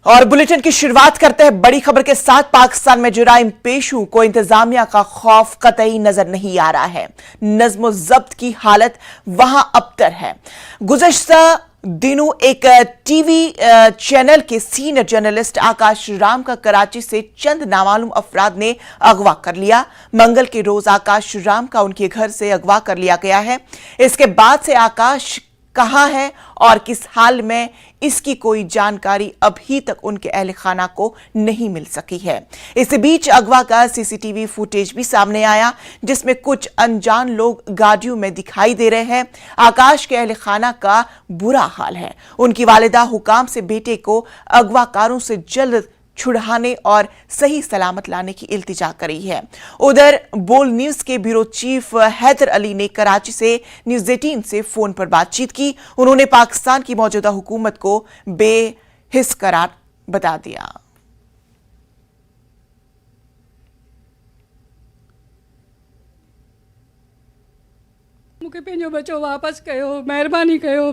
और बुलेटिन की शुरुआत करते हैं बड़ी खबर के साथ। पाकिस्तान में जुराइम पेशों को इंतजामिया का खौफ कतई नजर नहीं आ रहा है। नज्म जब्त की हालत वहां अबतर है। गुज़श्ता दिनों एक टीवी चैनल के सीनियर जर्नलिस्ट आकाश राम का कराची से चंद नामालूम अफराद ने अगवा कर लिया। मंगल के रोज आकाश राम का उनके घर से अगवा कर लिया गया है। इसके बाद से आकाश कहां है और किस हाल में, इसकी कोई जानकारी अभी तक उनके अहल खाना को नहीं मिल सकी है। इस बीच अगवा का सीसीटीवी फुटेज भी सामने आया, जिसमें कुछ अनजान लोग गाड़ियों में दिखाई दे रहे हैं। आकाश के अहल खाना का बुरा हाल है। उनकी वालिदा हुकाम से बेटे को अगवाकारों से जल्द छुड़ाने और सही सलामत लाने की इल्तिजा करी है। उधर बोल न्यूज के ब्यूरो चीफ हैदर अली ने कराची से न्यूज़ 18 से फोन पर बातचीत की। उन्होंने पाकिस्तान की मौजूदा हुकूमत को बेहिस करार बता दिया। मूंखे पंहिंजो बच्चो वापस कयो, महिरबानी कयो।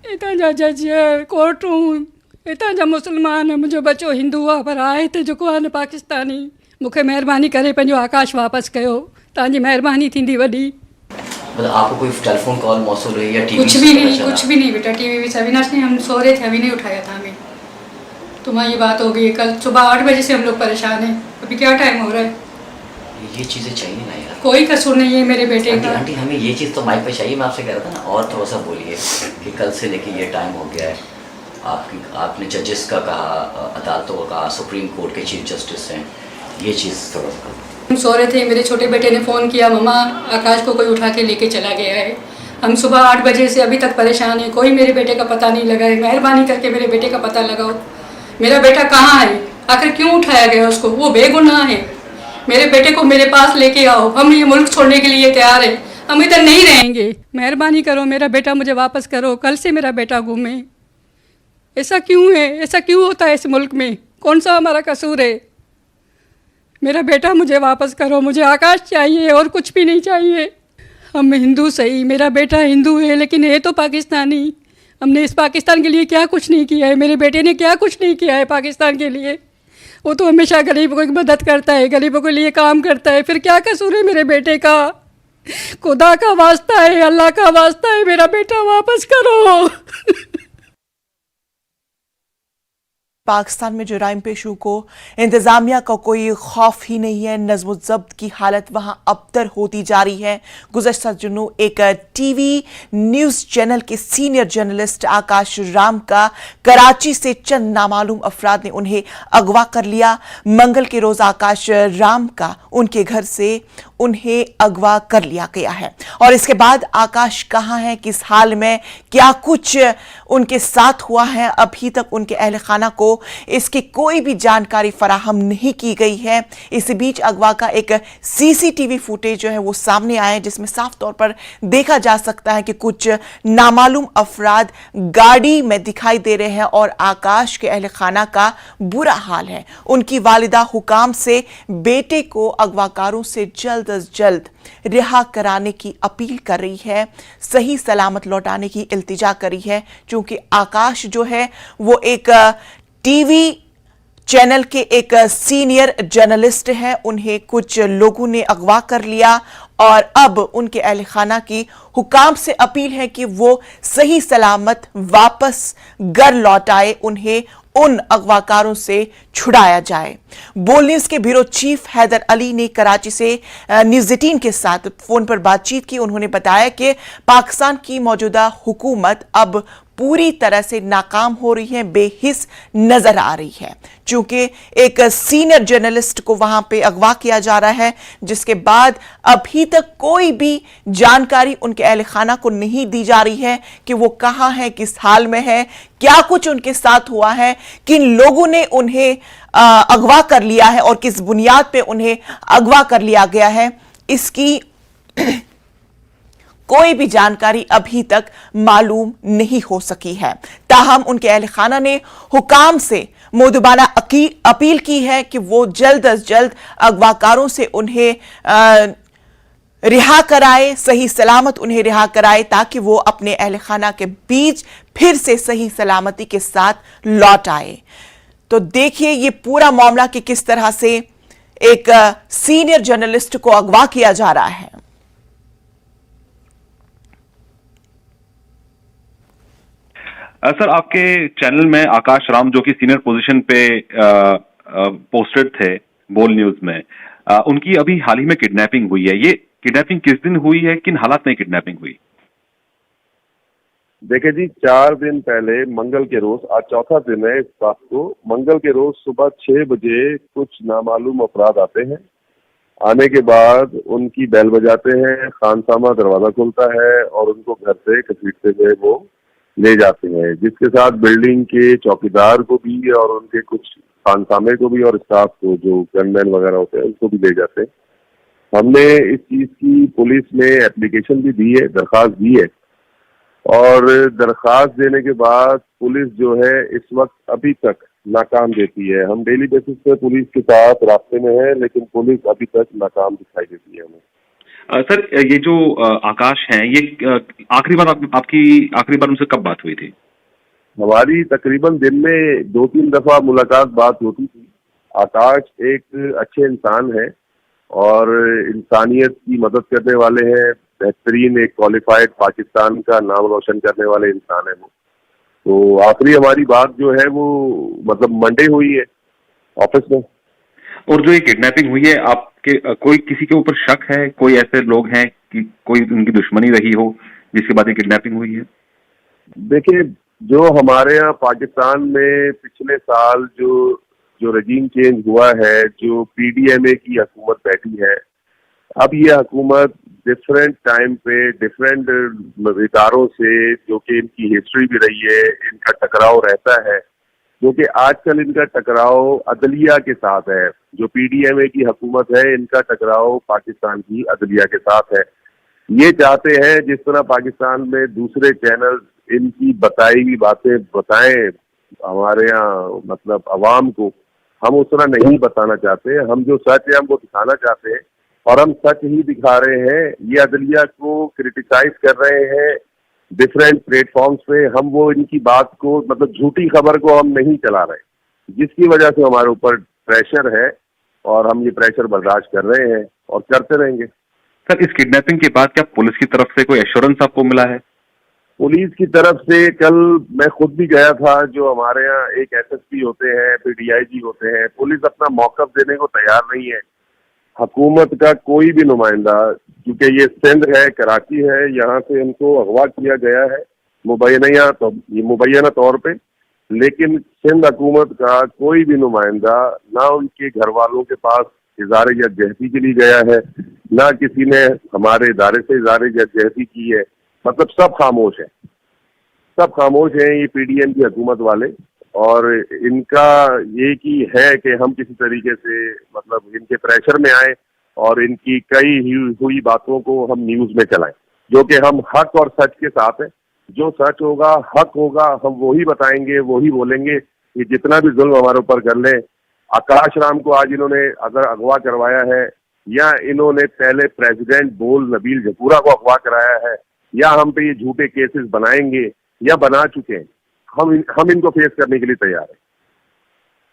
हितां जा जज, कोर्टूं, हितां जा मुस्लमान, मुंहिंजो बच्चो हिंदू आहे पर आहे हिते जेको आहे न पाकिस्तानी। मूंखे महिरबानी करे पंहिंजो आकाश वापस कयो। तव्हांजी महिरबानी थींदी वॾी। मतलब आपको कोई टेलीफोन कॉल मौसूल हुई या टीवी? कुछ भी नहीं बेटा। टीवी भी अविनाश ने, हम सो रहे थे, अभी नहीं उठाया था हमें। तुम्हारी ये बात हो गई। कल सुबह 8 बजे से हम लोग परेशान हैं। अभी क्या टाइम हो रहा है? ये चीज़ें चाहिए ना यार। कोई कसूर नहीं है मेरे बेटे का। आंटी हमें ये चीज़ तो माइक पे चाहिए। मैं आपसे कह रहा था ना, और थोड़ा सा बोलिए कि कल से लेके ये टाइम हो गया है। आपने जजेस का कहा, अदालतों का कहा, सुप्रीम कोर्ट के चीफ जस्टिस हैं, ये चीज़ थोड़ा सा। हम सो रहे थे, मेरे छोटे बेटे ने फ़ोन किया, मम्मा आकाश को कोई उठा के लेके चला गया है। हम सुबह 8 बजे से अभी तक परेशान हैं। कोई मेरे बेटे का पता नहीं लगा है। मेहरबानी करके मेरे बेटे का पता लगाओ। मेरा बेटा कहाँ है? आखिर क्यों उठाया गया उसको? वो बेगुनाह है। मेरे बेटे को मेरे पास लेके आओ। हम ये मुल्क छोड़ने के लिए तैयार हैं। हम इधर नहीं रहेंगे। मेहरबानी करो, मेरा बेटा मुझे वापस करो। कल से मेरा बेटा गुम है। ऐसा क्यों है? ऐसा क्यों होता है इस मुल्क में? कौन सा हमारा कसूर है? मेरा बेटा मुझे वापस करो। मुझे आकाश चाहिए और कुछ भी नहीं चाहिए। हम हिंदू सही, मेरा बेटा हिंदू है, लेकिन है तो पाकिस्तानी। हमने इस पाकिस्तान के लिए क्या कुछ नहीं किया है। मेरे बेटे ने क्या कुछ नहीं किया है पाकिस्तान के लिए। वो तो हमेशा गरीबों की मदद करता है, गरीबों के लिए काम करता है। फिर क्या कसूर है मेरे बेटे का? खुदा का वास्ता है, अल्लाह का वास्ता है, मेरा बेटा वापस करो। पाकिस्तान में जुराइम पेशों को इंतजामिया का कोई खौफ ही नहीं है। नज्म जब्त की हालत वहां अबतर होती जा रही है। गुज़श्ता दिनों एक टीवी न्यूज़ चैनल के सीनियर जर्नलिस्ट आकाश राम का कराची से चंद नामालूम अफराद ने उन्हें अगवा कर लिया। मंगल के रोज आकाश राम का उनके घर से उन्हें अगवा कर लिया गया है। और इसके बाद आकाश कहां है, किस हाल में, क्या कुछ उनके साथ हुआ है, अभी तक उनके अहल खाना को इसकी कोई भी जानकारी फराहम नहीं की गई है। इस बीच अगवा का एक सीसीटीवी फुटेज जो है वो सामने आया है, जिसमें साफ तौर पर देखा जा सकता है कि कुछ नामालूम अफराद गाड़ी में दिखाई दे रहे हैं और आकाश के अहल खाना का बुरा हाल है। उनकी वालिदा हुकाम से बेटे को अगवाकारों से जल्द अज जल्द रिहा कराने की अपील कर रही है, सही सलामत लौटाने की इल्तिजा करी है। क्योंकि आकाश जो है वो एक टीवी चैनल के एक सीनियर जर्नलिस्ट हैं। उन्हें कुछ लोगों ने अगवा कर लिया और अब उनके अहल खाना की हुकाम से अपील है कि वो सही सलामत वापस घर लौट आए, उन्हें उन अगवाकारों से छुड़ाया जाए। बोल न्यूज के ब्यूरो चीफ हैदर अली ने कराची से न्यूज़ 18 के साथ फोन पर बातचीत की। उन्होंने बताया कि पाकिस्तान की मौजूदा हुकूमत अब पूरी तरह से नाकाम हो रही है, बेहिस नजर आ रही है। चूंकि एक सीनियर जर्नलिस्ट को वहां पे अगवा किया जा रहा है, जिसके बाद अभी तक कोई भी जानकारी उनके अहल खाना को नहीं दी जा रही है कि वो कहां है, किस हाल में है, क्या कुछ उनके साथ हुआ है, किन लोगों ने उन्हें अगवा कर लिया है और किस बुनियाद पे उन्हें अगवा कर लिया गया है। इसकी कोई भी जानकारी अभी तक मालूम नहीं हो सकी है। ताहम उनके अहल खाना ने हुकाम से मोदबाना अपील की है कि वो जल्द अज जल्द अगवाकारों से उन्हें रिहा कराए, सही सलामत उन्हें रिहा कराए, ताकि वो अपने अहल खाना के बीच फिर से सही सलामती के साथ लौट आए। तो देखिए ये पूरा मामला कि किस तरह से एक सीनियर जर्नलिस्ट को अगवा किया जा रहा है। सर, आपके चैनल में आकाश राम जो कि सीनियर पोजीशन पे पोस्टेड थे बोल न्यूज में, उनकी अभी हाल ही में किडनैपिंग हुई है। ये किडनैपिंग किस दिन हुई है, किन हालात में किडनैपिंग हुई? देखिए जी, 4 दिन पहले मंगल के रोज, आज चौथा दिन है इस बात को, मंगल के रोज सुबह 6 बजे कुछ नामालूम अपराध आते हैं। आने के बाद उनकी बेल बजाते हैं, खानसामा दरवाजा खुलता है और उनको घर से घसीटते हुए वो ले जाते हैं, जिसके साथ बिल्डिंग के चौकीदार को भी और उनके कुछ खानसामे को भी और स्टाफ को, जो गनमैन वगैरह होते हैं, उनको भी ले जाते हैं। हमने इस चीज की पुलिस में एप्लीकेशन भी दी है, दरखास्त दी है, और दरखास्त देने के बाद पुलिस जो है इस वक्त अभी तक नाकाम देती है। हम डेली बेसिस पे पुलिस के साथ रास्ते में हैं, लेकिन पुलिस अभी तक नाकाम दिखाई देती है हमें। सर, ये जो आकाश हैं, ये आखिरी बार आखिरी बार उनसे कब बात हुई थी? हमारी तकरीबन दिन में 2-3 दफा मुलाकात बात होती थी। आकाश एक अच्छे इंसान है और इंसानियत की मदद करने वाले हैं, बेहतरीन एक क्वालिफाइड पाकिस्तान का नाम रोशन करने वाले इंसान है वो। तो आखिरी हमारी बात जो है वो मतलब मंडे हुई है ऑफिस में। और जो ये किडनैपिंग हुई है, आपके कोई किसी के ऊपर शक है? कोई ऐसे लोग हैं कि कोई उनकी दुश्मनी रही हो जिसके बाद ये किडनैपिंग हुई है? देखिए, जो हमारे यहाँ पाकिस्तान में पिछले साल जो रजीम चेंज हुआ है, जो पीडीएमए की हुकूमत बैठी है, अब ये हुकूमत डिफरेंट टाइम पे डिफरेंट इदारों से, जो कि इनकी हिस्ट्री भी रही है, इनका टकराव रहता है, जो कि आजकल इनका टकराव अदलिया के साथ है। जो पीडीएमए की हुकूमत है, इनका टकराव पाकिस्तान की अदलिया के साथ है। ये चाहते हैं जिस तरह पाकिस्तान में दूसरे चैनल इनकी बताई हुई बातें बताएं हमारे यहाँ मतलब अवाम को, हम उस तरह नहीं बताना चाहते। हम जो सच है हमको दिखाना चाहते हैं और हम सच ही दिखा रहे हैं। ये अदलिया को क्रिटिसाइज कर रहे हैं डिफरेंट प्लेटफॉर्म्स पे, हम वो इनकी बात को मतलब झूठी खबर को हम नहीं चला रहे, जिसकी वजह से हमारे ऊपर प्रेशर है और हम ये प्रेशर बर्दाश्त कर रहे हैं और करते रहेंगे। सर, इस किडनैपिंग के बाद क्या पुलिस की तरफ से कोई एश्योरेंस आपको मिला है? पुलिस की तरफ से कल मैं खुद भी गया था। जो हमारे यहाँ एक एसएसपी होते हैं, फिर डीआईजी होते हैं, पुलिस अपना मौकफ देने को तैयार नहीं है। हुकूमत का कोई भी नुमाइंदा, क्योंकि ये सिंध है, कराची है, यहाँ से इनको अगवा किया गया है मुबैना तौर पे, लेकिन सिंध हुकूमत का कोई भी नुमाइंदा ना उनके घर वालों के पास इज़हार यकजहती के लिए गया है, ना किसी ने हमारे इदारे से इज़हार यकजहती की है। मतलब सब खामोश है, सब खामोश हैं ये पीडीएम की हुकूमत वाले। और इनका ये कि है कि हम किसी तरीके से मतलब इनके प्रेशर में आए और इनकी कई हुई बातों को हम न्यूज में चलाएं, जो कि हम हक और सच के साथ हैं। जो सच होगा, हक होगा, हम वही बताएंगे, वही बोलेंगे। कि जितना भी जुल्म हमारे ऊपर कर ले, आकाश राम को आज इन्होंने अगर अगवा करवाया है, या इन्होंने पहले प्रेसिडेंट बोल नबील जपूरा को अगवा कराया है, या हम पे ये झूठे केसेस बनाएंगे या बना चुके हैं, हम इनको फेस करने के लिए तैयार हैं।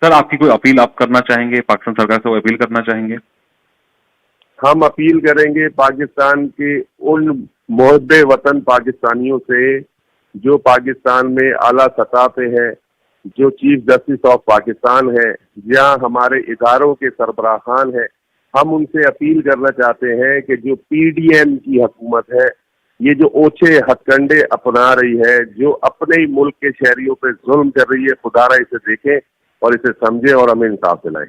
सर, आपकी कोई अपील आप करना चाहेंगे? पाकिस्तान सरकार से वो अपील करना चाहेंगे? हम अपील करेंगे पाकिस्तान के उन मुहब्बे वतन पाकिस्तानियों से जो पाकिस्तान में आला सतह पे हैं, जो चीफ जस्टिस ऑफ पाकिस्तान है या हमारे इदारों के सरबराहान हैं। हम उनसे अपील करना चाहते हैं कि जो पीडीएम की हुकूमत है, ये जो ओछे हथकंडे अपना रही है, जो अपने ही मुल्क के शहरियों पे जुल्म कर रही है, खुदारा इसे देखें और इसे समझें और हमें इंसाफ दिलाएं।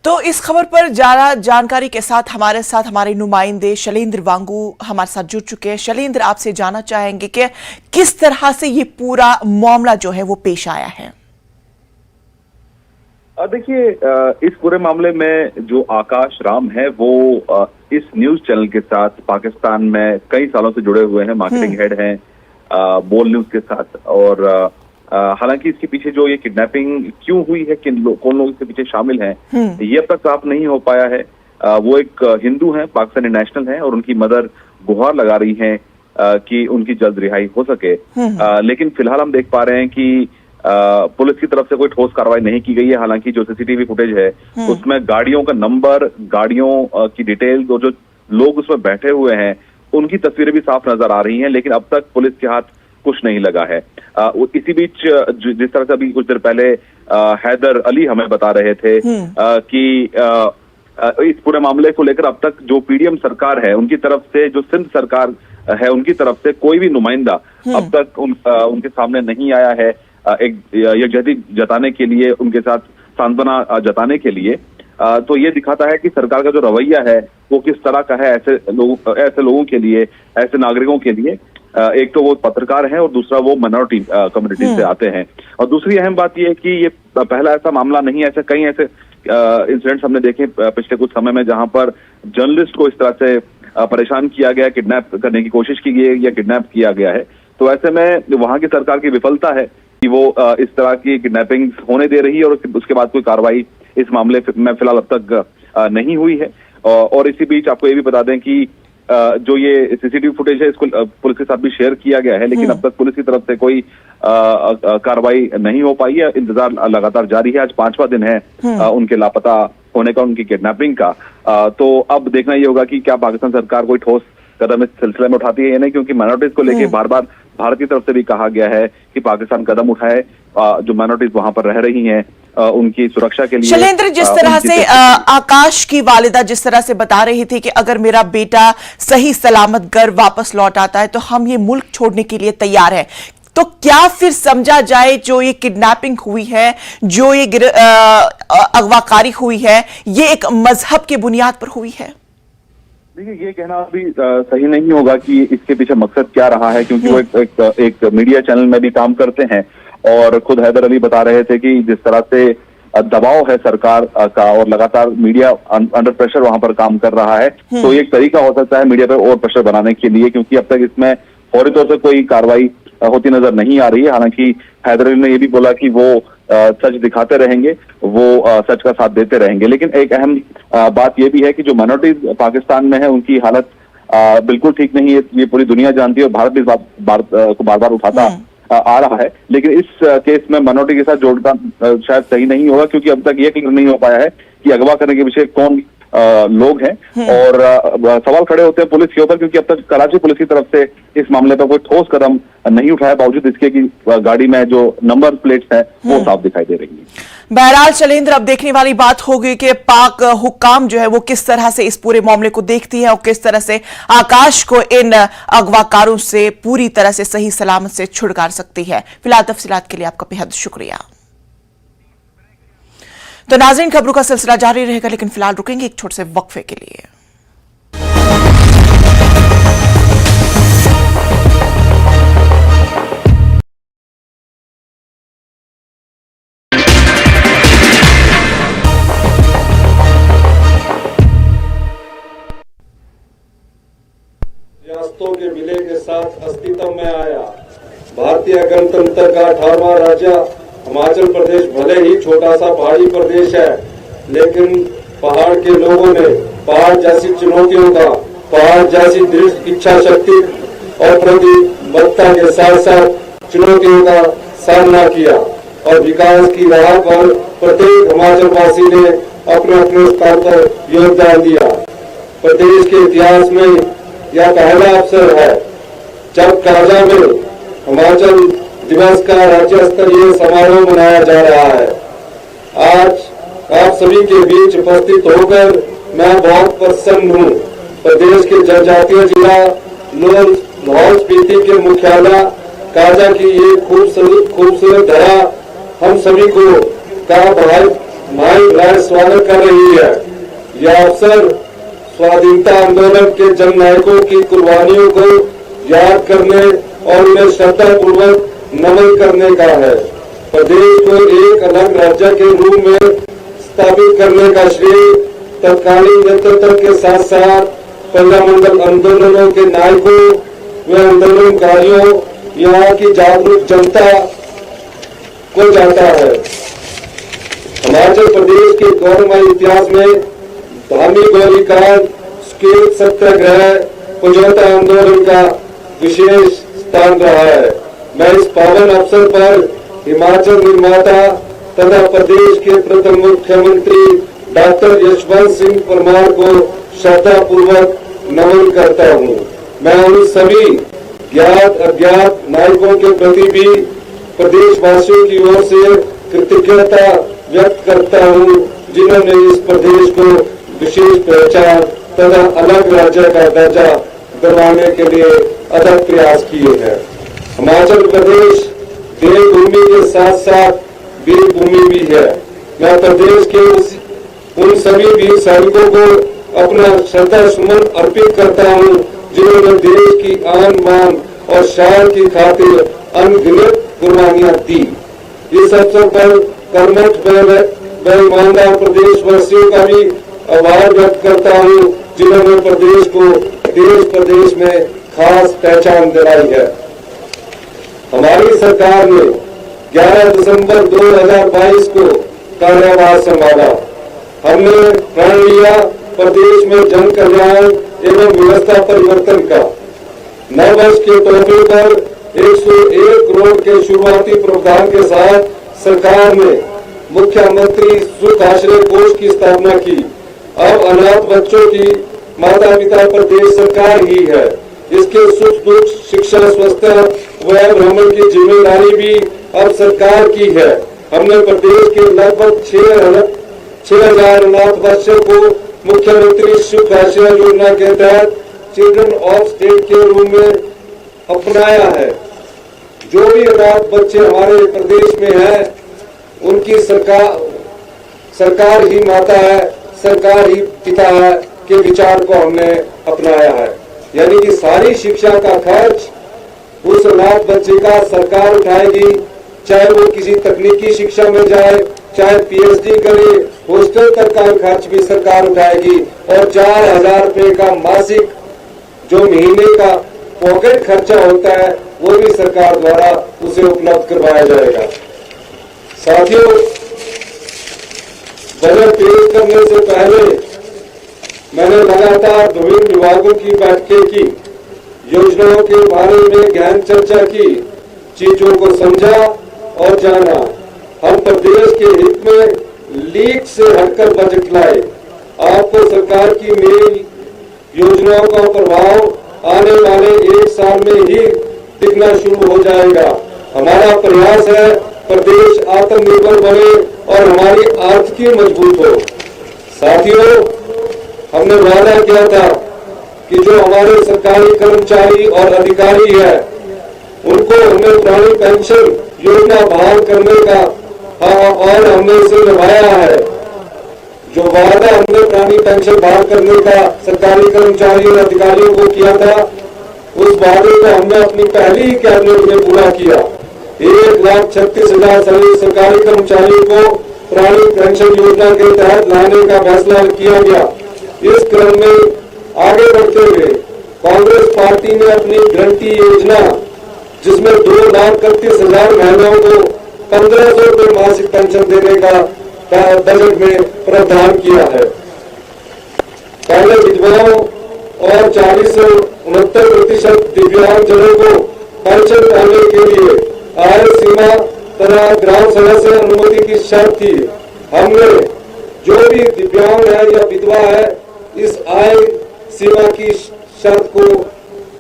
तो इस खबर पर ज्यादा जानकारी के साथ हमारे नुमाइंदे शैलेंद्र वांगू हमारे साथ जुड़ चुके हैं। शैलेंद्र, आपसे जानना चाहेंगे कि किस तरह से ये पूरा मामला जो है वो पेश आया है। देखिए, इस पूरे मामले में जो आकाश राम है वो इस न्यूज चैनल के साथ पाकिस्तान में कई सालों से जुड़े हुए हैं, मार्केटिंग हेड हैं बोल न्यूज के साथ। और हालांकि इसके पीछे जो ये किडनैपिंग क्यों हुई है, कौन लोग इसके पीछे शामिल हैं, ये अब तक साफ नहीं हो पाया है। वो एक हिंदू हैं, पाकिस्तानी नेशनल हैं, और उनकी मदर गुहार लगा रही हैं कि उनकी जल्द रिहाई हो सके। लेकिन फिलहाल हम देख पा रहे हैं कि पुलिस की तरफ से कोई ठोस कार्रवाई नहीं की गई है। हालांकि जो सीसीटीवी फुटेज है उसमें गाड़ियों का नंबर, गाड़ियों की डिटेल्स और जो लोग उसमें बैठे हुए हैं उनकी तस्वीरें भी साफ नजर आ रही हैं, लेकिन अब तक पुलिस के हाथ कुछ नहीं लगा है। इसी बीच जिस तरह से अभी कुछ देर पहले हैदर अली हमें बता रहे थे कि इस पूरे मामले को लेकर अब तक जो पीडीएम सरकार है उनकी तरफ से, जो सिंध सरकार है उनकी तरफ से कोई भी नुमाइंदा अब तक उनके सामने नहीं आया है एक यकजहती जताने के लिए, उनके साथ सांत्वना जताने के लिए। तो ये दिखाता है कि सरकार का जो रवैया है वो किस तरह का है ऐसे लोगों के लिए, ऐसे नागरिकों के लिए। एक तो वो पत्रकार हैं और दूसरा वो माइनॉरिटी कम्युनिटी से आते हैं। और दूसरी अहम बात ये है कि ये पहला ऐसा मामला नहीं है, ऐसे कई ऐसे इंसिडेंट्स हमने देखे पिछले कुछ समय में जहां पर जर्नलिस्ट को इस तरह से परेशान किया गया, किडनैप करने की कोशिश की गई या किडनैप किया गया है। तो ऐसे में वहां की सरकार की विफलता है कि वो इस तरह की किडनैपिंग होने दे रही है और उसके बाद कोई कार्रवाई इस मामले में फिलहाल अब तक नहीं हुई है। और इसी बीच आपको ये भी बता दें कि जो ये सीसीटीवी फुटेज है इसको पुलिस के साथ भी शेयर किया गया है, लेकिन अब तक पुलिस की तरफ से कोई कार्रवाई नहीं हो पाई है। इंतजार लगातार जारी है। आज 5वां दिन है उनके लापता होने का, उनकी किडनैपिंग का। तो अब देखना ये होगा कि क्या पाकिस्तान सरकार कोई ठोस कदम इस सिलसिले में उठाती है या नहीं, क्योंकि माइनॉरिटीज को लेकर बार बार भारत की तरफ से भी कहा गया है कि पाकिस्तान कदम उठाए जो माइनॉरिटीज वहां पर रह रही हैं उनकी सुरक्षा के लिए। शैलेंद्र, जिस तरह से आकाश की वालिदा जिस तरह से बता रही थी कि अगर मेरा बेटा सही सलामत घर वापस लौट आता है तो हम ये मुल्क छोड़ने के लिए तैयार है, तो क्या फिर समझा जाए जो ये किडनैपिंग हुई है, जो ये अगवाकारी हुई है, ये एक मजहब के बुनियाद पर हुई है? देखिए, ये कहना अभी सही नहीं होगा कि इसके पीछे मकसद क्या रहा है, क्योंकि वो एक मीडिया चैनल में भी काम करते हैं और खुद हैदर अली बता रहे थे कि जिस तरह से दबाव है सरकार का और लगातार मीडिया अंडर प्रेशर वहां पर काम कर रहा है, तो एक तरीका हो सकता है मीडिया पर और प्रेशर बनाने के लिए, क्योंकि अब तक इसमें फौरी तौर से कोई कार्रवाई होती नजर नहीं आ रही है। हालांकि हैदर अली ने ये भी बोला कि वो सच दिखाते रहेंगे, वो सच का साथ देते रहेंगे। लेकिन एक अहम बात यह भी है कि जो माइनॉरिटीज पाकिस्तान में है उनकी हालत बिल्कुल ठीक नहीं है, ये पूरी दुनिया जानती है और भारत भी इस बात को बार बार उठाता आ रहा है। लेकिन इस केस में माइनॉरिटी के साथ जोड़ना शायद सही नहीं होगा, क्योंकि अब तक ये क्लियर नहीं हो पाया है कि अगवा करने के पीछे कौन लोग हैं। और सवाल खड़े होते हैं पुलिस के ऊपर, क्योंकि अब तक कराची पुलिस की तरफ से इस मामले पर कोई ठोस कदम नहीं उठाया, बावजूद इसके कि गाड़ी में जो नंबर प्लेट्स हैं वो साफ दिखाई दे रही है। बहरहाल शैलेंद्र, अब देखने वाली बात होगी कि पाक हुक्काम जो है वो किस तरह से इस पूरे मामले को देखती है और किस तरह से आकाश को इन अगवाकारों से पूरी तरह से सही सलामत से छुड़कार सकती है। फिलहाल तफसीलात के लिए आपका बेहद शुक्रिया। तो नाज़रीन, खबरों का सिलसिला जारी रहेगा, लेकिन फिलहाल रुकेंगे एक छोटे से वक्फे के लिए। रियासतों के विलय के साथ अस्तित्व में आया। भारतीय गणतंत्र का 18वां राज्य हिमाचल प्रदेश भले ही छोटा सा पहाड़ी प्रदेश है, लेकिन पहाड़ के लोगों ने पहाड़ जैसी चुनौतियों का, पहाड़ जैसी दृढ़ इच्छा शक्ति और प्रतिबद्धता के साथ साथ चुनौतियों का सामना किया और विकास की राह पर प्रत्येक हिमाचल वासी ने अपने अपने स्तर पर योगदान दिया। प्रदेश के इतिहास में यह पहला अवसर है जब काजा में हिमाचल दिवस का राज्य स्तरीय समारोह मनाया जा रहा है। आज आप सभी के बीच उपस्थित होकर मैं बहुत प्रसन्न हूँ। प्रदेश के जनजातीय जिला लाहौल स्पीति के मुख्यालय काजा की ये खूबसूरत धरा हम सभी को का भाई स्वागत कर रही है। यह अवसर स्वाधीनता आंदोलन के जन नायकों की कुर्बानियों को याद करने और उन्हें श्रद्धापूर्वक नमन करने का है। प्रदेश को एक अलग राज्य के रूप में स्थापित करने का श्रेय तत्कालीन नेतृत्व के साथ साथ प्रजामंडल आंदोलनों के नायकों व आंदोलनकारियों, यहाँ की जागरूक जनता को जाता है। हिमाचल प्रदेश के गौरवमय इतिहास में धामी गोलीकांड, स्केल सत्याग्रह, समझौता आंदोलन का विशेष स्थान रहा है। मैं इस पावन अवसर पर हिमाचल निर्माता तथा प्रदेश के प्रथम मुख्यमंत्री डॉक्टर यशवंत सिंह परमार को श्रद्धापूर्वक नमन करता हूँ। मैं उन सभी ज्ञात अज्ञात नायकों के प्रति भी प्रदेशवासियों की ओर से कृतज्ञता व्यक्त करता हूँ, जिन्होंने इस प्रदेश को विशेष पहचान तथा अलग राज्य का दर्जा दिलवाने के लिए अथक प्रयास किए हैं। हिमाचल प्रदेश देवभूमि के साथ साथ वीर भूमि भी है। मैं प्रदेश के उन सभी वीर सैनिकों को अपना श्रद्धा सुमन अर्पित करता हूँ, जिन्होंने देश की आन बान और शान की खातिर अनगिनत कुर्बानियां दी। इस अवसर पर कर्मठ व ईमानदार प्रदेशवासियों का भी आभार व्यक्त करता हूँ, जिन्होंने प्रदेश को देश प्रदेश में खास पहचान दिलाई है। हमारी सरकार ने 11 दिसंबर 2022 को कार्यभार संभाला। हमने प्रण लिया प्रदेश में जन कल्याण एवं व्यवस्था परिवर्तन का। नव वर्ष के तोहफे पर 101 करोड़ के शुरुआती प्रावधान के साथ सरकार ने मुख्यमंत्री सुख आश्रय कोष की स्थापना की। अब अनाथ बच्चों की माता पिता प्रदेश सरकार ही है। इसके सुख दुख, शिक्षा, स्वास्थ्य व भ्रमण की जिम्मेदारी भी अब सरकार की है। हमने प्रदेश के लगभग 6,000 अनाथ बच्चों को मुख्यमंत्री सुख आश्रय योजना के तहत चिल्ड्रन ऑफ स्टेट के रूप में अपनाया है। जो भी अनाथ बच्चे हमारे प्रदेश में हैं, उनकी सरकार ही माता है, सरकार ही पिता है के विचार को हमने अपनाया है। यानी कि सारी शिक्षा का खर्च उस अनाथ बच्चे का सरकार उठाएगी, चाहे वो किसी तकनीकी शिक्षा में जाए, चाहे पीएचडी करे, हॉस्टल तक का खर्च भी सरकार उठाएगी और 4,000 रुपए का मासिक जो महीने का पॉकेट खर्चा होता है वो भी सरकार द्वारा उसे उपलब्ध करवाया जाएगा। साथियों, बजट पेश करने से पहले मैंने लगातार विभिन्न विभागों की बैठकें की, योजनाओं के बारे में गहन चर्चा की, चीजों को समझा और जाना। हम प्रदेश के हित में लीक से हटकर बजट लाए। आपको सरकार की नई योजनाओं का प्रभाव आने वाले 1 साल में ही दिखना शुरू हो जाएगा। हमारा प्रयास है प्रदेश आत्मनिर्भर बने और हमारी आर्थिकी मजबूत हो। साथियों, हमने वादा किया था कि जो हमारे सरकारी कर्मचारी और अधिकारी है उनको हमने पुरानी पेंशन योजना बहाल करने का और हमने इसे निभाया है। जो वादा हमने पुरानी पेंशन बहाल करने का सरकारी कर्मचारी और अधिकारियों को किया था, उस वादे को हमने अपनी पहली ही कैबिनेट में पूरा किया। 1,36,000 सरकारी कर्मचारियों को पुरानी पेंशन योजना के तहत लाने का फैसला किया गया। इस क्रम में आगे बढ़ते हुए कांग्रेस पार्टी ने अपनी गारंटी योजना, जिसमें 2,31,000 महिलाओं को 1,500 रुपए मासिक पेंशन देने का बजट में प्रावधान किया है। पहले विधवाओं और 40 से 69% दिव्यांगजनों को पेंशन पाने के लिए आय सीमा तथा ग्राम सभा से अनुमति की शर्त थी। हमने जो भी दिव्यांग है या विधवा है, इस आय सीमा की शर्त को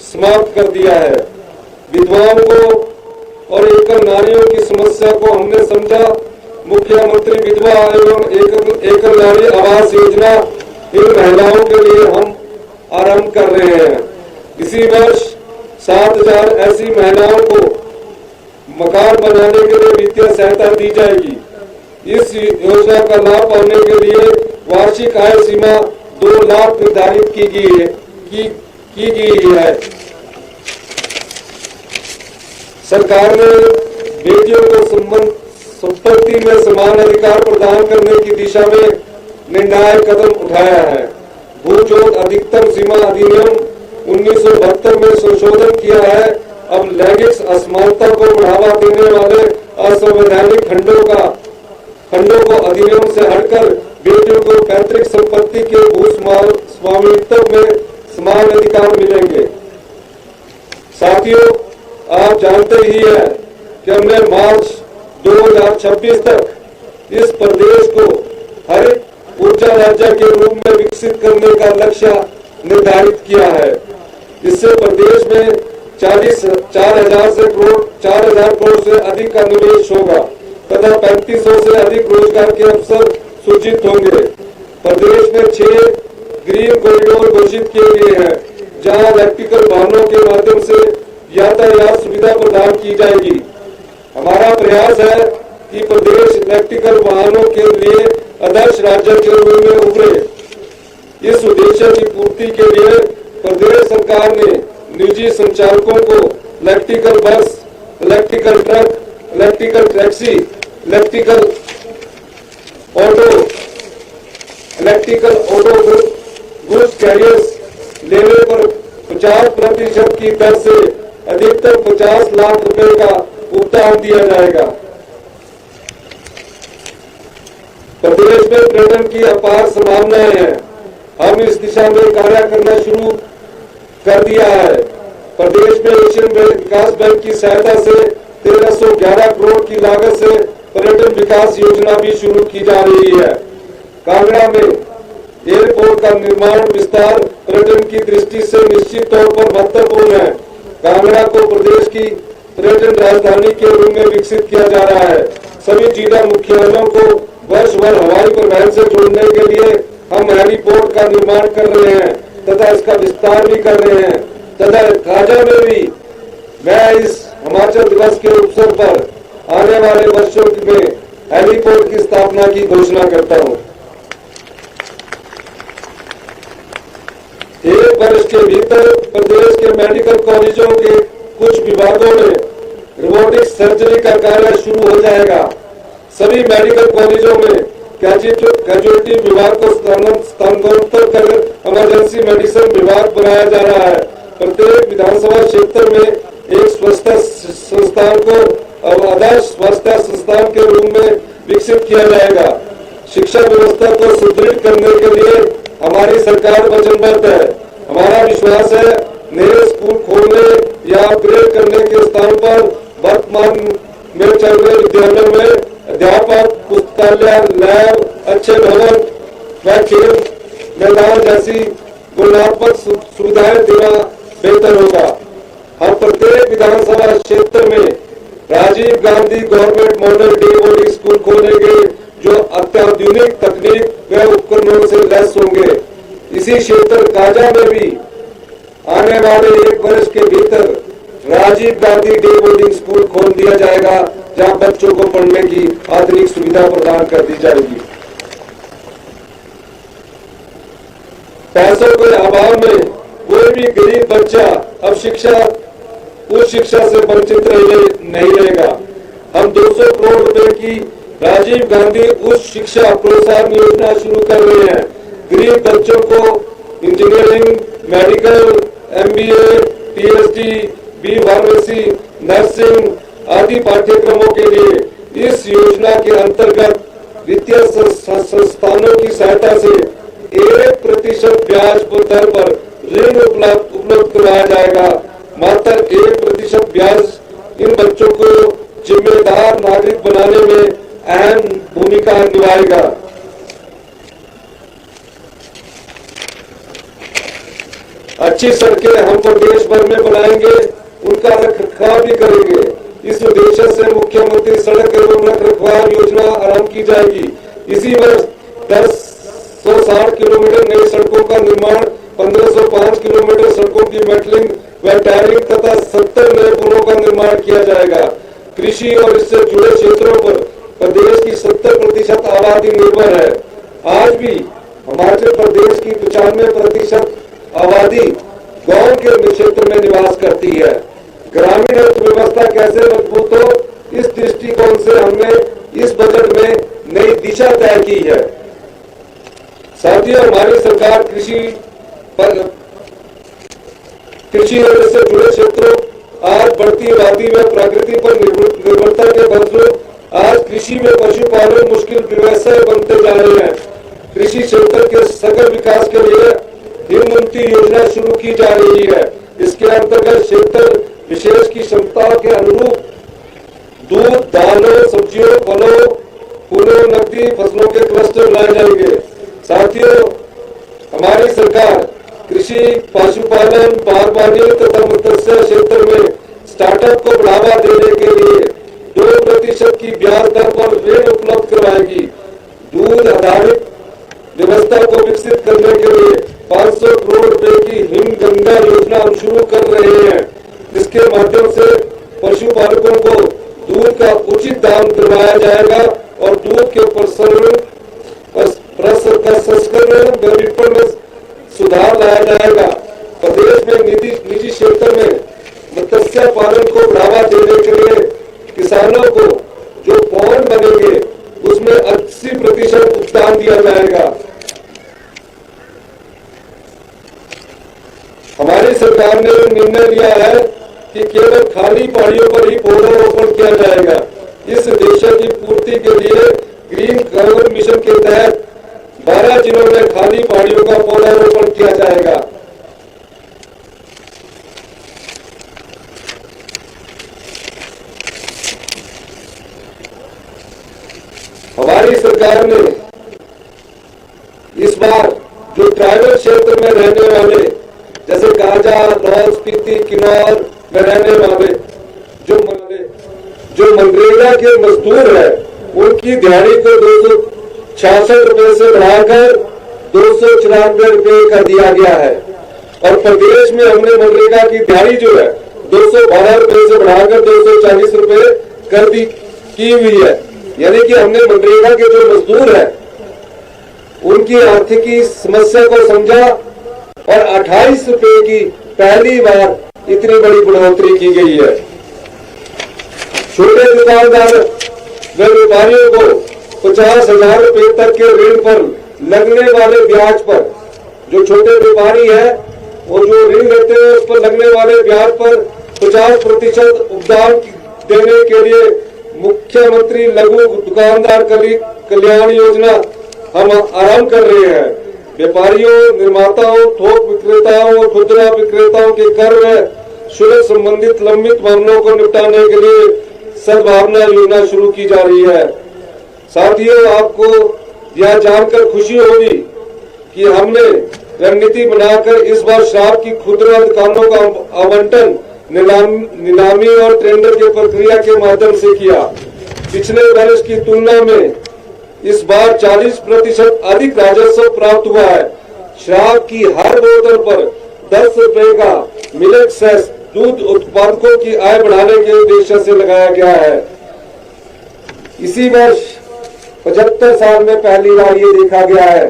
समाप्त कर दिया है। विधवाओं को और एकल नारियों की समस्या को हमने समझा। मुख्यमंत्री विधवा एवं एकल नारी आवास योजना इन महिलाओं के लिए हम आरंभ कर रहे हैं। इसी वर्ष 7,000 ऐसी महिलाओं को मकान बनाने के लिए वित्तीय सहायता दी जाएगी। इस योजना का लाभ पाने के लिए वार्षिक आय सीमा 2 लाख निर्धारित की गई है। सरकार ने बेटियों को संपत्ति में समान अधिकार प्रदान करने की दिशा में निर्णायक कदम उठाया है। भूजोत अधिकतम सीमा अधिनियम 1972 में संशोधन किया है। अब लैंगिक असमानता को बढ़ावा देने वाले असंवैधानिक खंडों को अधिनियम से हटकर बेटियों को पैतृक संपत्ति के भूस्वामित्व में समान अधिकार मिलेंगे। साथियों, आप जानते ही हैं कि हमने मार्च 2026 तक इस प्रदेश को हरित ऊर्जा राज्य के रूप में विकसित करने का लक्ष्य निर्धारित किया है। इससे प्रदेश में 4,000 करोड़ से अधिक का निवेश होगा तथा 3500 से अधिक रोजगार के अवसर सृजित होंगे। प्रदेश में 6 ग्रीन कॉरिडोर घोषित किए गए हैं, जहां इलेक्ट्रिकल वाहनों के माध्यम से यातायात सुविधा प्रदान की जाएगी। हमारा प्रयास है कि प्रदेश इलेक्ट्रिकल वाहनों के लिए आदर्श राज्य के रूप में उभरे। इस उद्देश्य की पूर्ति के लिए प्रदेश सरकार ने निजी संचालकों को इलेक्ट्रिकल बस, electrical truck, electrical taxi, electrical auto goods carriers लेने पर 50% की दर से अधिकतम 50 लाख रुपए का भुगतान दिया जाएगा। प्रदेश में पर्यटन की अपार संभावनाएं हैं। हम इस दिशा में कार्य करना शुरू कर दिया है। प्रदेश में एशियन विकास बैंक की सहायता से 1311 करोड़ की लागत से पर्यटन विकास योजना भी शुरू की जा रही है। कांगड़ा में एयरपोर्ट का निर्माण विस्तार पर्यटन की दृष्टि से निश्चित तौर पर महत्वपूर्ण है। कांगड़ा को प्रदेश की पर्यटन राजधानी के रूप में विकसित किया जा रहा है। सभी जिला मुख्यालयों को वर्ष भर हवाई परिवहन से जोड़ने के लिए हम हेलीपोर्ट का निर्माण कर रहे हैं तथा इसका विस्तार भी कर रहे हैं तथा काजा में भी मैं इस हिमाचल दिवस के अवसर पर आने वाले वर्षों में हेलीपोर्ट की स्थापना की घोषणा करता हूं। एक वर्ष के भीतर प्रदेश के मेडिकल कॉलेजों के कुछ विभागों में रोबोटिक सर्जरी का कार्य शुरू हो जाएगा। सभी मेडिकल कॉलेजों में कैजुअलिटी विभाग को स्थानांतरित कर इमरजेंसी मेडिसिन विभाग बनाया जा रहा है। प्रत्येक विधानसभा क्षेत्र में एक स्वास्थ्य संस्थान को आदर्श स्वास्थ्य संस्थान के रूप में विकसित किया जाएगा। शिक्षा व्यवस्था को सुदृढ़ करने के लिए हमारी सरकार वचनबद्ध है। हमारा विश्वास है नए स्कूल खोलने या अपग्रेड करने के स्थान पर वर्तमान में चल रहे विद्यालयों में अध्यापक, पुस्तकालय, लैब, अच्छे भवन व खेल मैदान जैसी गुणात्मक सुविधाएं देना बेहतर होगा। हम प्रत्येक विधानसभा क्षेत्र में Rajiv Gandhi government model day boarding school खोलेंगे जो अत्याधुनिक तकनीक व उपकरणों से लैस होंगे। इसी क्षेत्र काजा में भी आने वाले एक वर्ष के भीतर Rajiv Gandhi day boarding school खोल दिया जाएगा, जहां बच्चों को पढ़ने की आधुनिक सुविधा प्रदान कर दी जाएगी। पैसों के अभाव में कोई भी गरीब बच्चा अब उस शिक्षा से वंचित नहीं रहेगा। हम 200 करोड़ रुपए की राजीव गांधी उच्च शिक्षा प्रोत्साहन योजना शुरू कर रहे हैं। गरीब बच्चों को engineering, medical, MBA, PhD, B.Pharmacy, nursing आदि पाठ्यक्रमों के लिए इस योजना के अंतर्गत वित्तीय संस्थानों की सहायता से 1% ब्याज दर पर ऋण उपलब्ध कराया जाएगा। मात्र 1% ब्याज इन बच्चों को जिम्मेदार नागरिक बनाने में अहम भूमिका निभाएगा। अच्छी सड़कें हम प्रदेश भर में बनाएंगे, उनका रखरखाव भी करेंगे। इस उद्देश्य से मुख्यमंत्री सड़क एवं रखरखाव योजना आरंभ की जाएगी। इसी वर्ष 1060 किलोमीटर नई सड़कों का निर्माण, 1505 किलोमीटर सड़कों की मेटलिंग व टायरिंग तथा 70 नए पुलों का निर्माण किया जाएगा। कृषि और इससे जुड़े क्षेत्रों पर प्रदेश की 70% आबादी निर्भर है। आज भी हिमाचल प्रदेश की 95% आबादी गांव के क्षेत्र में निवास करती है। ग्रामीण अर्थव्यवस्था कैसे मजबूत हो, इस दृष्टिकोण से हमने इस बजट में नई दिशा तय की है। साथियों, हमारी सरकार कृषि और इससे जुड़े क्षेत्रों, आज बढ़ती आबादी व प्रकृति पर निर्भरता के फलस्वरूप आज कृषि में पशुपालन मुश्किल व्यवसाय बनते जा रहे हैं। कृषि क्षेत्र के सघन विकास के लिए हिमवंती योजना शुरू की जा रही है। इसके अंतर्गत क्षेत्र विशेष की क्षमताओं के अनुरूप दूध, दालों, सब्जियों, फलों, फूलों, नकदी फसलों के क्लस्टर लाए जाएंगे। साथियों, हमारी सरकार कृषि, पशुपालन, बागवानी तथा मत्स्य क्षेत्र में स्टार्टअप को बढ़ावा देने के लिए 2% की ब्याज दर पर ऋण उपलब्ध करवाएगी। दूध आधारित व्यवस्था को विकसित करने के लिए 500 करोड़ रुपए की हिम गंगा योजना हम शुरू कर रहे हैं। इसके माध्यम से पशुपालकों को दूध का उचित दाम दिलवाया जाएगा और दूध के प्रसंस्करण व विपणन में सुधार लाया जाएगा। प्रदेश में निजी क्षेत्र में मत्स्य पालन को बढ़ावा देने के लिए किसानों को जो पौन बनेंगे उसमें 80% भुगतान दिया जाएगा। हमारी सरकार ने निर्णय लिया है कि केवल खाली पहाड़ियों पर ही पौधारोपण किया जाएगा। इस उद्देश्य की पूर्ति के लिए ग्रीन कवर मिशन के तहत 12 जिलों में खाली पहाड़ियों का पौधारोपण किया जाएगा। हमारी सरकार ने इस बार जो ट्राइबल क्षेत्र में रहने वाले जैसे काजा, लाहौल स्पीति, किन्नौर में रहने वाले जो मनरेगा के मजदूर है उनकी दिहाड़ी को 266 रुपए से बढ़ाकर 294 रुपए कर दिया गया है। और प्रदेश में हमने मनरेगा की दिहाड़ी जो है 212 रुपए से बढ़ाकर 240 रुपए कर दी की हुई है। यानी कि हमने मनरेगा के जो मजदूर है उनकी आर्थिक समस्या को समझा और 28 रुपए की पहली बार इतनी बड़ी बढ़ोतरी की गई है। छोटे दुकानदार व व्यापारियों को 50,000 रुपए तक के ऋण पर लगने वाले ब्याज पर, जो छोटे व्यापारी है वो जो ऋण लेते हैं उस पर लगने वाले ब्याज पर 50% उपदान देने के लिए मुख्यमंत्री लघु दुकानदार कल्याण योजना हम आरंभ कर रहे हैं। व्यापारियों, निर्माताओं, थोक विक्रेताओं और खुदरा विक्रेताओं के कर व शुल्क संबंधित लंबित मामलों को निपटाने के लिए सद्भावना योजना शुरू की जा रही है। साथियों, आपको यह जानकर खुशी होगी कि हमने रणनीति बनाकर इस बार शराब की खुदरा दुकानों का आवंटन नीलामी और टेंडर की प्रक्रिया के माध्यम से किया। पिछले वर्ष की तुलना में इस बार 40% अधिक राजस्व प्राप्त हुआ है। शराब की हर बोतल पर 10 रुपए का मिल्क सेस दूध उत्पादकों की आय बढ़ाने के उद्देश्य से लगाया गया है। इसी वर्ष 75 साल में पहली बार ये देखा गया है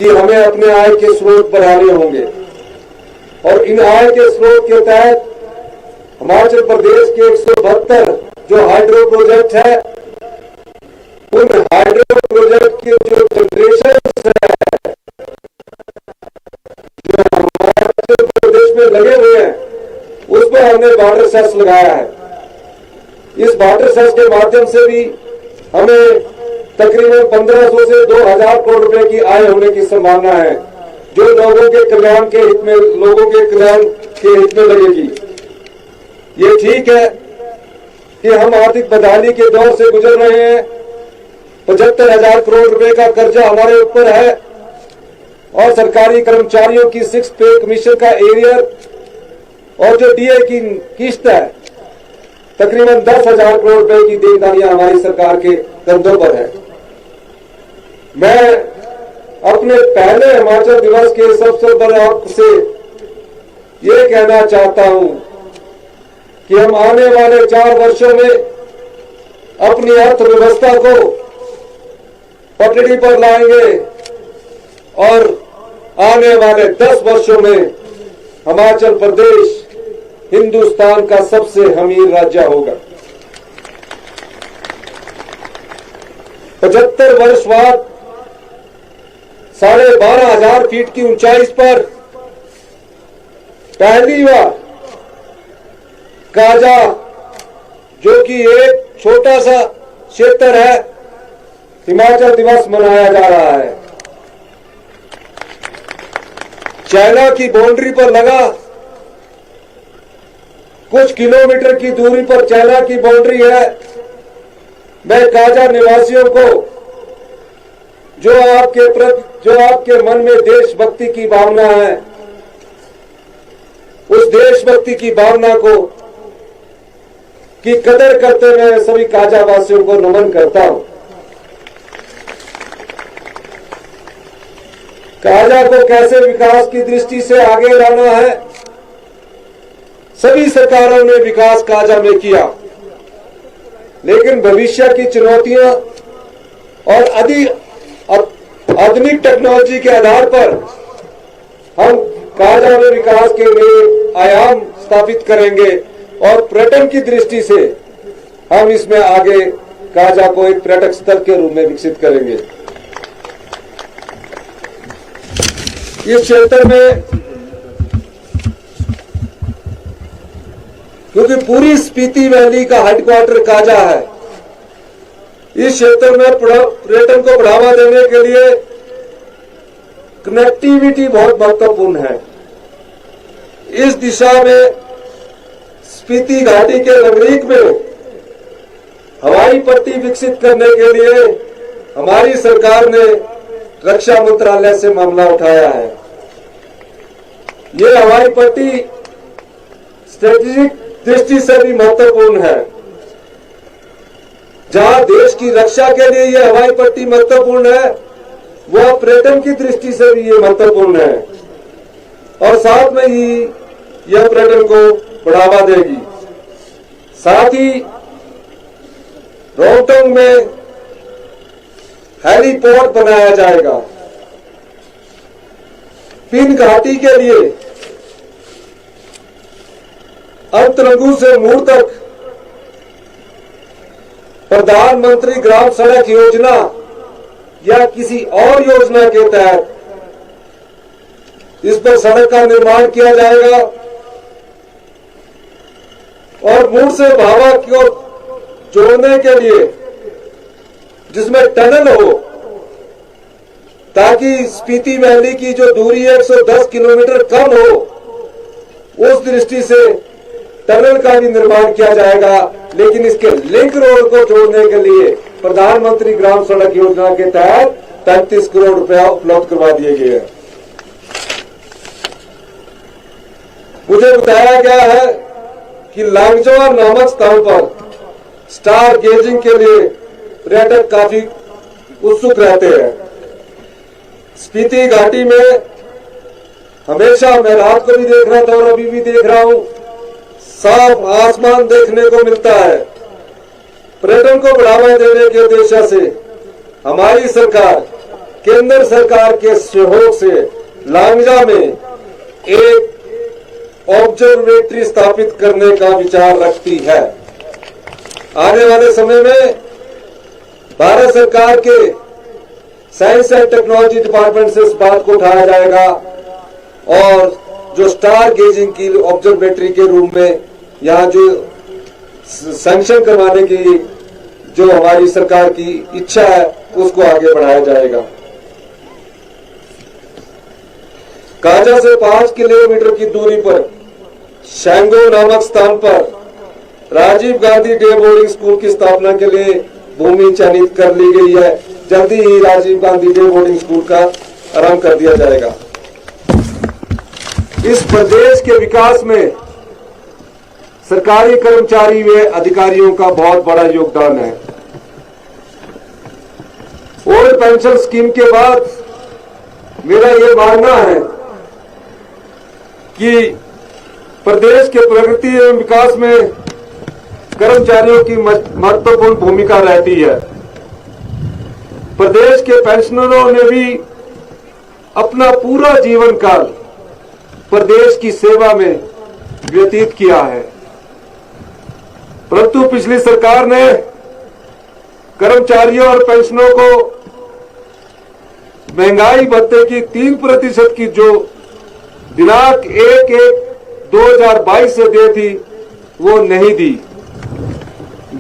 कि हमें अपने आय के स्रोत बढ़ाने होंगे और इन आय के स्रोत के तहत हिमाचल प्रदेश के 172 जो हाइड्रो प्रोजेक्ट है उन हाइड्रो प्रोजेक्ट के जो जनरेशन है जो हिमाचल प्रदेश में लगे हुए हैं उस पर हमने वाटर सेस लगाया है। इस वाटर सेस के माध्यम से भी हमें तकरीबन 1500 से 2000 करोड़ रुपए की आय होने की संभावना है, जो लोगों के कल्याण के हित में लगेगी। ये ठीक है कि हम आर्थिक बदहाली के दौर से गुजर रहे हैं। 75,000 करोड़ रुपए का कर्जा हमारे ऊपर है और सरकारी कर्मचारियों की 6 पे कमीशन का एरियर और जो डीए की किस्त है तकरीबन 10,000 करोड़ रुपए की देनदारियां हमारी सरकार के कंधों पर है। मैं अपने पहले हिमाचल दिवस के इस अवसर पर आपसे ये कहना चाहता हूं कि हम आने वाले 4 वर्षों में अपनी अर्थव्यवस्था को पटड़ी पर लाएंगे और आने वाले 10 वर्षों में हिमाचल प्रदेश हिंदुस्तान का सबसे अमीर राज्य होगा। 75 वर्ष बाद 12,500 फीट की ऊंचाई पर पहली बार काजा, जो कि एक छोटा सा क्षेत्र है, हिमाचल दिवस मनाया जा रहा है। चाइना की बाउंड्री पर लगा कुछ किलोमीटर की दूरी पर चाइना की बाउंड्री है। मैं काजा निवासियों को जो आपके मन में देशभक्ति की भावना है, उस देशभक्ति की भावना को की कदर करते हुए सभी काजा वासियों को नमन करता हूं। काजा को कैसे विकास की दृष्टि से आगे लाना है, सभी सरकारों ने विकास काजा में किया, लेकिन भविष्य की चुनौतियां और आधुनिक टेक्नोलॉजी के आधार पर हम काजा में विकास के लिए आयाम स्थापित करेंगे और पर्यटन की दृष्टि से हम इसमें आगे काजा को एक पर्यटक स्थल के रूप में विकसित करेंगे। इस क्षेत्र में क्योंकि पूरी स्पीति वैली का हेडक्वार्टर काजा है, इस क्षेत्र में पर्यटन को बढ़ावा देने के लिए कनेक्टिविटी बहुत महत्वपूर्ण है। इस दिशा में स्पीति घाटी के लंगरीक में हवाई पट्टी विकसित करने के लिए हमारी सरकार ने रक्षा मंत्रालय से मामला उठाया है। ये हवाई पट्टी स्ट्रेटेजिक दृष्टि से भी महत्वपूर्ण है। जहां देश की रक्षा के लिए यह हवाई पट्टी महत्वपूर्ण है, वह पर्यटन की दृष्टि से भी ये महत्वपूर्ण है और साथ में ही यह पर्यटन को बढ़ावा देगी। साथ ही रोहतंग में हेलीपोर्ट बनाया जाएगा। पिन घाटी के लिए अंतरंगू से मूर तक प्रधानमंत्री ग्राम सड़क योजना या किसी और योजना के तहत इस पर सड़क का निर्माण किया जाएगा और मूर से भावा को जोड़ने के लिए जिसमें टनल हो, ताकि स्पीति वैली की जो दूरी 110 किलोमीटर कम हो, उस दृष्टि से टनल का भी निर्माण किया जाएगा। लेकिन इसके लिंक रोड को जोड़ने के लिए प्रधानमंत्री ग्राम सड़क योजना के तहत 35 करोड़ रुपया उपलब्ध करवा दिए गए हैं। मुझे बताया गया है कि लांगजोआ नामक स्थान पर स्टार गेजिंग के लिए पर्यटक काफी उत्सुक रहते हैं। स्पीति घाटी में हमेशा, मैं रात को भी देख रहा था और अभी भी देख रहा हूं, साफ आसमान देखने को मिलता है। पर्यटन को बढ़ावा देने के उद्देश्य से हमारी सरकार केंद्र सरकार के सहयोग से लांगजा में एक ऑब्जर्वेटरी स्थापित करने का विचार रखती है। आने वाले समय में भारत सरकार के साइंस एंड टेक्नोलॉजी डिपार्टमेंट से इस बात को उठाया जाएगा और जो स्टार गेजिंग की ऑब्जर्वेटरी के रूप में यहाँ जो सैंक्शन करवाने की जो हमारी सरकार की इच्छा है, उसको आगे बढ़ाया जाएगा। काजा से 5 किलोमीटर की दूरी पर शैंगो नामक स्थान पर Rajiv Gandhi day boarding school की स्थापना के लिए भूमि चयनित कर ली गई है। जल्दी ही Rajiv Gandhi day boarding school का आरंभ कर दिया जाएगा। इस प्रदेश के विकास में सरकारी कर्मचारी व अधिकारियों का बहुत बड़ा योगदान है। ओल्ड पेंशन स्कीम के बाद मेरा यह मानना है कि प्रदेश के प्रगति एवं विकास में कर्मचारियों की महत्वपूर्ण भूमिका रहती है। प्रदेश के पेंशनरों ने भी अपना पूरा जीवन काल प्रदेश की सेवा में व्यतीत किया है, परंतु पिछली सरकार ने कर्मचारियों और पेंशनरों को महंगाई भत्ते की 3% की जो दिनांक 1/1/2022 से दी थी, वो नहीं दी।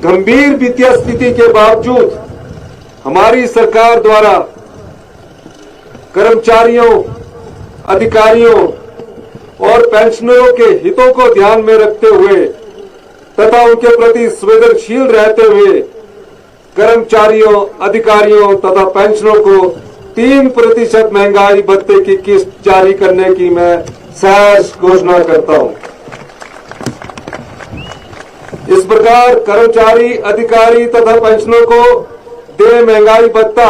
गंभीर वित्तीय स्थिति के बावजूद हमारी सरकार द्वारा कर्मचारियों, अधिकारियों और पेंशनरों के हितों को ध्यान में रखते हुए तथा उनके प्रति संवेदनशील रहते हुए कर्मचारियों, अधिकारियों तथा पेंशनरों को 3% महंगाई भत्ते की किस्त जारी करने की मैं सहर्ष घोषणा करता हूं। इस प्रकार कर्मचारी, अधिकारी तथा पेंशनरों को देय महंगाई भत्ता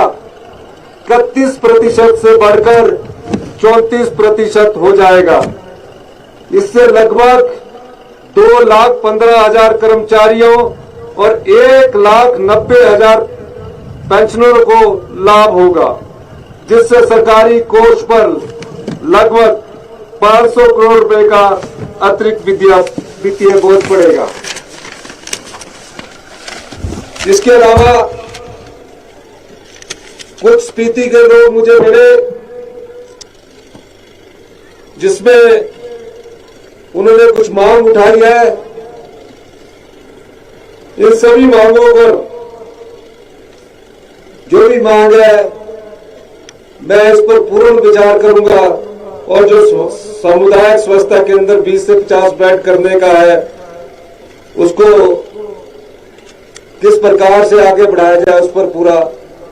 31% से बढ़कर 34% हो जाएगा। इससे लगभग 2,15,000 कर्मचारियों और 1,90,000 पेंशनरों को लाभ होगा, जिससे सरकारी कोष पर लगभग 500 करोड़ रुपए का अतिरिक्त वित्तीय बोझ पड़ेगा। इसके अलावा कुछ स्पीति के लोग मुझे मिले, जिसमें उन्होंने कुछ मांग उठाई है। इन सभी मांगों पर जो भी मांग है मैं इस पर पूर्ण विचार करूंगा और जो सामुदायिक स्वच्छता केंद्र 20 से 50 बेड करने का है उसको किस प्रकार से आगे बढ़ाया जाए उस पर पूरा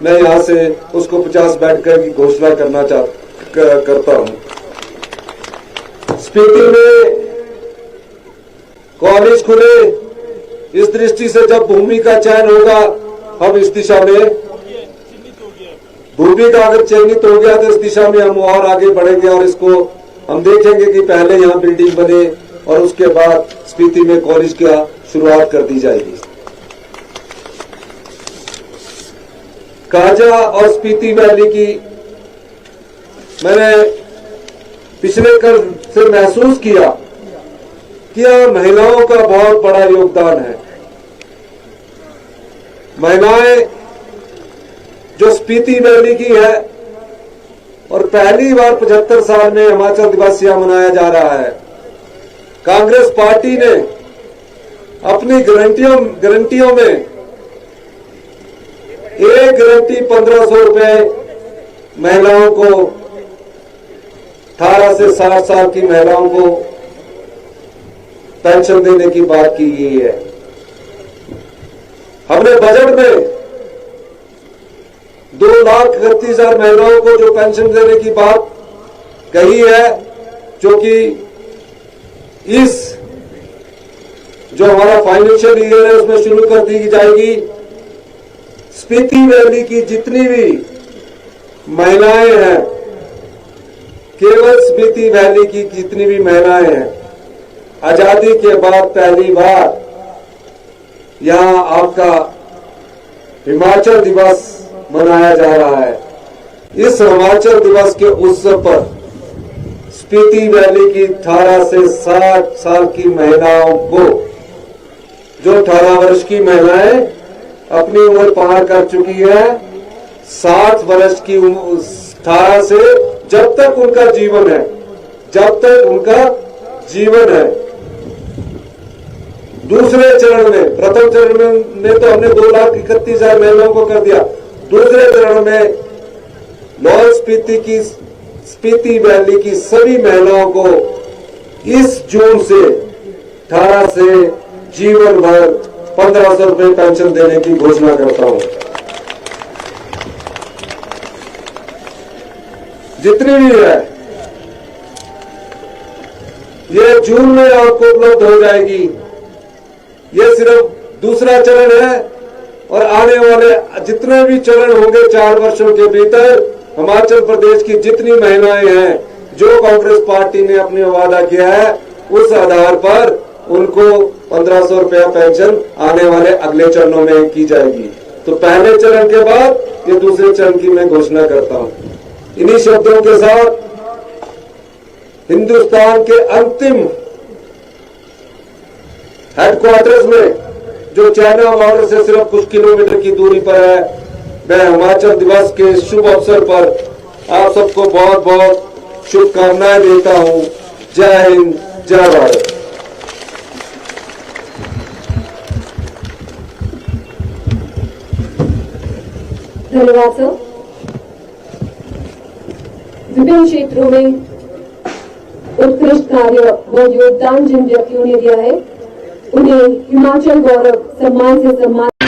मैं यहां से उसको 50 बेड की घोषणा करता हूं। स्पीति में कॉलेज खुले, इस दृष्टि से जब भूमि का चयन होगा हम इस दिशा में भूमि का अगर चयनित हो गया तो इस दिशा में हम और आगे बढ़ेंगे और इसको हम देखेंगे कि पहले यहाँ बिल्डिंग बने और उसके बाद स्पीति में कॉलेज की शुरुआत कर दी जाएगी। काजा और स्पीति वैली की मैंने पिछले कल से महसूस किया कि महिलाओं का बहुत बड़ा योगदान है। महिलाएं जो स्पीति वैली की है और पहली बार 75 साल में हिमाचल दिवस यहां मनाया जा रहा है। कांग्रेस पार्टी ने अपनी गारंटियों में एक गारंटी 1500 रुपए महिलाओं को 18 से 60 साल की महिलाओं को पेंशन देने की बात की गई है। हमने बजट में 2,31,000 महिलाओं को जो पेंशन देने की बात कही है, जो कि इस जो हमारा फाइनेंशियल ईयर है उसमें शुरू कर दी जाएगी। स्पीति वैली की जितनी भी महिलाएं हैं, केवल स्पीति वैली की जितनी भी महिलाएं हैं, आजादी के बाद पहली बार यहां आपका हिमाचल दिवस मनाया जा रहा है। इस हिमाचल दिवस के उत्सव पर स्पीति वैली की 18 से 60 साल की महिलाओं को, जो 18 वर्ष की महिलाएं अपनी उम्र पार कर चुकी है, 60 वर्ष की 18 से जब तक उनका जीवन है, जब तक उनका जीवन है। दूसरे चरण में, प्रथम चरण में तो हमने 2,31,000 महिलाओं को कर दिया। दूसरे चरण में लाहौल स्पीति वैली की सभी महिलाओं को इस जून से 18 से जीवन भर 1,500 रुपए पेंशन देने की घोषणा करता हूं। जितनी भी है ये जून में आपको उपलब्ध हो जाएगी। ये सिर्फ दूसरा चरण है और आने वाले जितने भी चरण होंगे 4 वर्षों के भीतर हिमाचल प्रदेश की जितनी महिलाएं हैं, जो कांग्रेस पार्टी ने अपने वादा किया है, उस आधार पर उनको 1,500 रुपया पेंशन आने वाले अगले चरणों में की जाएगी। तो पहले चरण के बाद ये दूसरे चरण की मैं घोषणा करता हूं। इन्हीं शब्दों के साथ हिंदुस्तान के अंतिम हेडक्वार्टर्स में, जो चाइना बॉर्डर से सिर्फ कुछ किलोमीटर की दूरी पर है, मैं हिमाचल दिवस के शुभ अवसर पर आप सबको बहुत बहुत शुभकामनाएं देता हूं। जय हिंद, जय भारत। धन्यवाद सर। विभिन्न क्षेत्रों में उत्कृष्ट कार्य व योगदान जिन व्यक्तियों ने दिया है उन्हें हिमाचल गौरव सम्मान से सम्मान